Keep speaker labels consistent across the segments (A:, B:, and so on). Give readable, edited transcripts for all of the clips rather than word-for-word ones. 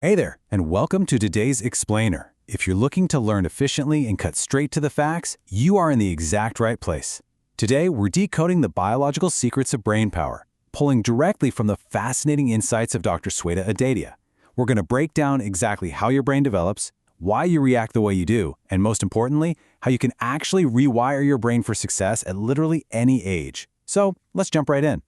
A: Hey there, and welcome to today's Explainer. If you're looking to learn efficiently and cut straight to the facts, you are in the exact right place. Today, we're decoding the biological secrets of brain power, pulling directly from the fascinating insights of Dr. Sweta Adadia. We're going to break down exactly how your brain develops, why you react the way you do, and most importantly, how you can actually rewire your brain for success at literally any age. So, let's jump right in.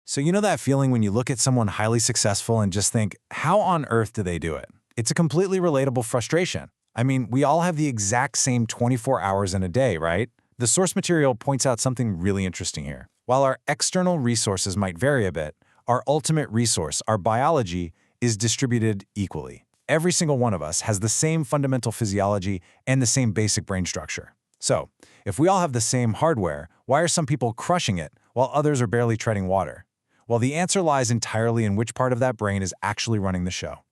B: So you know that feeling when you look at someone highly successful and just think, how on earth do they do it? It's a completely relatable frustration. I mean, we all have the exact same 24 hours in a day, right? The source material points out something really interesting here. While our external resources might vary a bit, our ultimate resource, our biology, is distributed equally. Every single one of us has the same fundamental physiology and the same basic brain structure. So, if we all have the same hardware, why are some people crushing it while others are barely treading water? Well, the answer lies entirely in which part of that brain is actually running the show.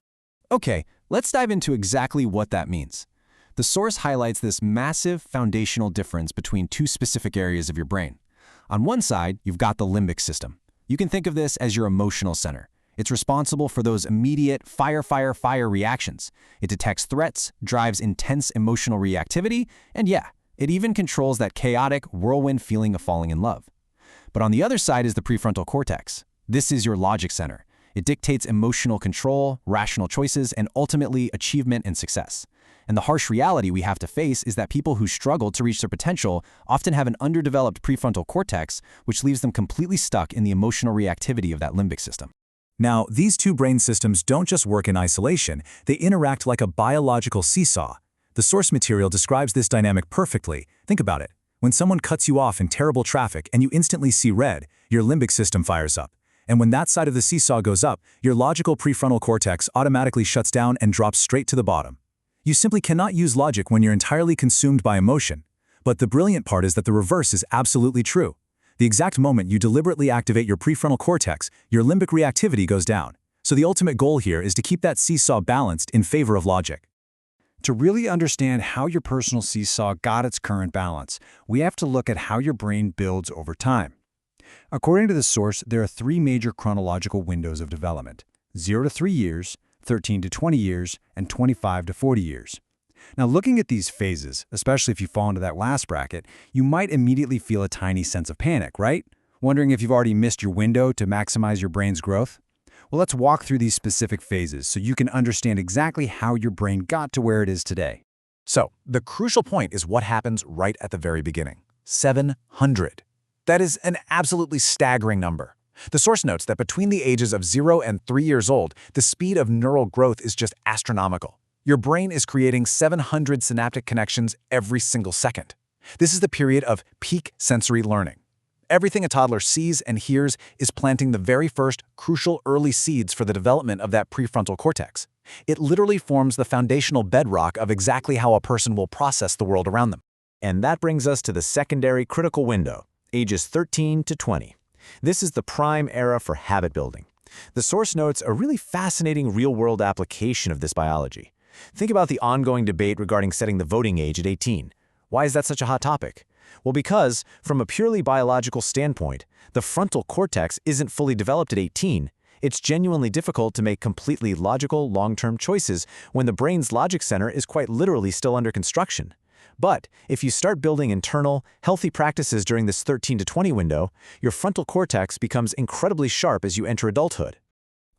C: Okay, let's dive into exactly what that means. The source highlights this massive foundational difference between two specific areas of your brain. On one side, you've got the limbic system. You can think of this as your emotional center. It's responsible for those immediate fire reactions. It detects threats, drives intense emotional reactivity, and yeah, it even controls that chaotic, whirlwind feeling of falling in love. But on the other side is the prefrontal cortex. This is your logic center. It dictates emotional control, rational choices, and ultimately achievement and success. And the harsh reality we have to face is that people who struggle to reach their potential often have an underdeveloped prefrontal cortex, which leaves them completely stuck in the emotional reactivity of that limbic system.
A: Now, these two brain systems don't just work in isolation, they interact like a biological seesaw. The source material describes this dynamic perfectly. Think about it. When someone cuts you off in terrible traffic and you instantly see red, your limbic system fires up. And when that side of the seesaw goes up, your logical prefrontal cortex automatically shuts down and drops straight to the bottom. You simply cannot use logic when you're entirely consumed by emotion. But the brilliant part is that the reverse is absolutely true. The exact moment you deliberately activate your prefrontal cortex, your limbic reactivity goes down. So the ultimate goal here is to keep that seesaw balanced in favor of logic.
D: To really understand how your personal seesaw got its current balance, we have to look at how your brain builds over time. According to the source, there are three major chronological windows of development: 0 to 3 years, 13 to 20 years, and 25 to 40 years. Now, looking at these phases, especially if you fall into that last bracket, you might immediately feel a tiny sense of panic, right? Wondering if you've already missed your window to maximize your brain's growth? Well, let's walk through these specific phases so you can understand exactly how your brain got to where it is today.
B: So, the crucial point is what happens right at the very beginning. 700. That is an absolutely staggering number. The source notes that between the ages of 0 and 3 years old, the speed of neural growth is just astronomical. Your brain is creating 700 synaptic connections every single second. This is the period of peak sensory learning. Everything a toddler sees and hears is planting the very first crucial early seeds for the development of that prefrontal cortex. It literally forms the foundational bedrock of exactly how a person will process the world around them.
E: And that brings us to the secondary critical window, ages 13 to 20. This is the prime era for habit building. The source notes a really fascinating real-world application of this biology. Think about the ongoing debate regarding setting the voting age at 18. Why is that such a hot topic? Well, because, from a purely biological standpoint, the frontal cortex isn't fully developed at 18. It's genuinely difficult to make completely logical, long-term choices when the brain's logic center is quite literally still under construction. But if you start building internal, healthy practices during this 13 to 20 window, your frontal cortex becomes incredibly sharp as you enter adulthood.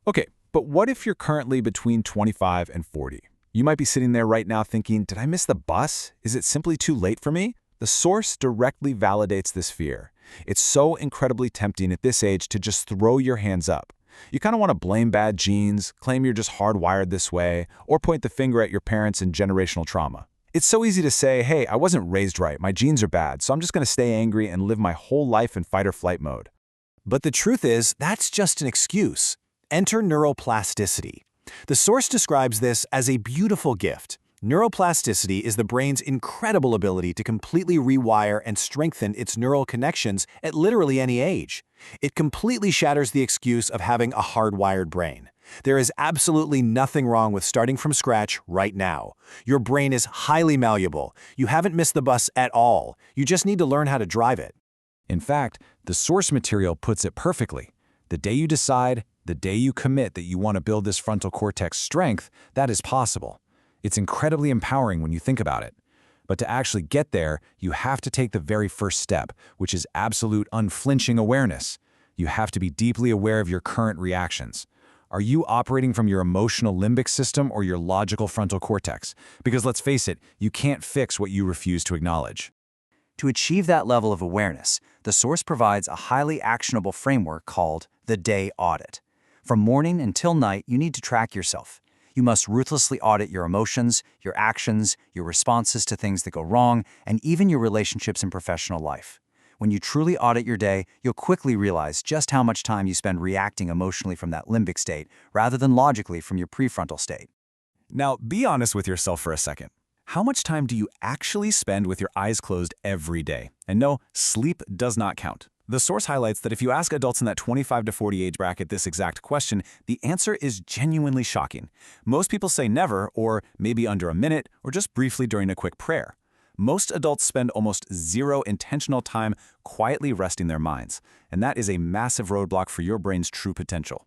C: Okay, but what if you're currently between 25 and 40? You might be sitting there right now thinking, did I miss the bus? Is it simply too late for me? The source directly validates this fear. It's so incredibly tempting at this age to just throw your hands up. You kind of want to blame bad genes, claim you're just hardwired this way, or point the finger at your parents and generational trauma. It's so easy to say, hey, I wasn't raised right, my genes are bad, so I'm just going to stay angry and live my whole life in fight or flight mode.
B: But the truth is, that's just an excuse. Enter neuroplasticity. The source describes this as a beautiful gift. Neuroplasticity is the brain's incredible ability to completely rewire and strengthen its neural connections at literally any age. It completely shatters the excuse of having a hardwired brain. There is absolutely nothing wrong with starting from scratch right now. Your brain is highly malleable. You haven't missed the bus at all. You just need to learn how to drive it.
C: In fact, the source material puts it perfectly. The day you decide,
B: The day you commit that you want to build this frontal cortex strength, that is possible. It's incredibly empowering when you think about it. But to actually get there, you have to take the very first step, which is absolute unflinching awareness. You have to be deeply aware of your current reactions. Are you operating from your emotional limbic system or your logical frontal cortex? Because let's face it, you can't fix what you refuse to acknowledge.
F: To achieve that level of awareness, the source provides a highly actionable framework called the day audit. From morning until night, you need to track yourself. You must ruthlessly audit your emotions, your actions, your responses to things that go wrong, and even your relationships in professional life. When you truly audit your day, you'll quickly realize just how much time you spend reacting emotionally from that limbic state rather than logically from your prefrontal state.
A: Now, be honest with yourself for a second. How much time do you actually spend with your eyes closed every day? And no, sleep does not count. The source highlights that if you ask adults in that 25 to 40 age bracket this exact question, the answer is genuinely shocking. Most people say never, or maybe under a minute, or just briefly during a quick prayer. Most adults spend almost zero intentional time quietly resting their minds, and that is a massive roadblock for your brain's true potential.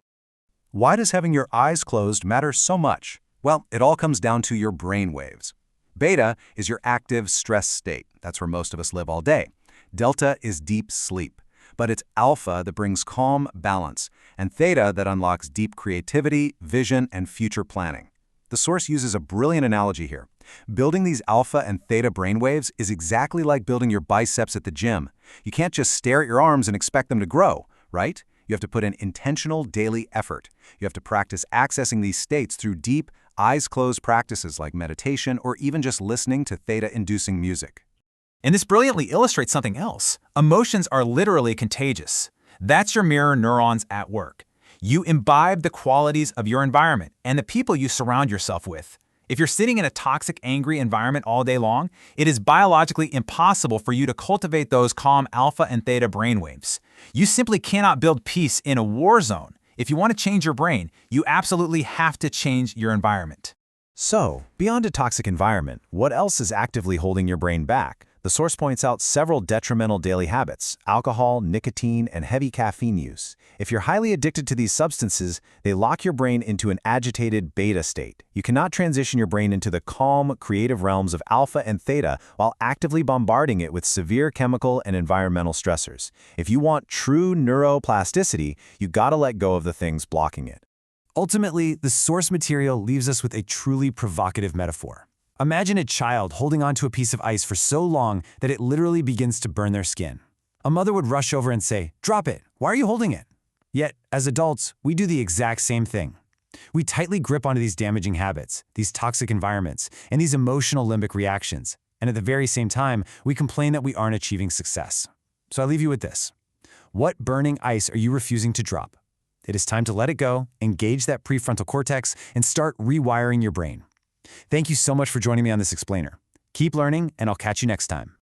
D: Why does having your eyes closed matter so much? Well, it all comes down to your brain waves. Beta is your active stress state. That's where most of us live all day. Delta is deep sleep. But it's alpha that brings calm, balance, and theta that unlocks deep creativity, vision, and future planning. The source uses a brilliant analogy here. Building these alpha and theta brainwaves is exactly like building your biceps at the gym. You can't just stare at your arms and expect them to grow, right? You have to put in intentional daily effort. You have to practice accessing these states through deep, eyes-closed practices like meditation or even just listening to theta-inducing music.
A: And this brilliantly illustrates something else. Emotions are literally contagious. That's your mirror neurons at work. You imbibe the qualities of your environment and the people you surround yourself with. If you're sitting in a toxic, angry environment all day long, it is biologically impossible for you to cultivate those calm alpha and theta brainwaves. You simply cannot build peace in a war zone. If you want to change your brain, you absolutely have to change your environment.
E: So, beyond a toxic environment, what else is actively holding your brain back? The source points out several detrimental daily habits: alcohol, nicotine, and heavy caffeine use. If you're highly addicted to these substances, they lock your brain into an agitated beta state. You cannot transition your brain into the calm, creative realms of alpha and theta while actively bombarding it with severe chemical and environmental stressors. If you want true neuroplasticity, you gotta let go of the things blocking it.
A: Ultimately, the source material leaves us with a truly provocative metaphor. Imagine a child holding onto a piece of ice for so long that it literally begins to burn their skin. A mother would rush over and say, "Drop it, why are you holding it?" Yet, as adults, we do the exact same thing. We tightly grip onto these damaging habits, these toxic environments, and these emotional limbic reactions, and at the very same time, we complain that we aren't achieving success. So I leave you with this. What burning ice are you refusing to drop? It is time to let it go, engage that prefrontal cortex, and start rewiring your brain. Thank you so much for joining me on this explainer. Keep learning, and I'll catch you next time.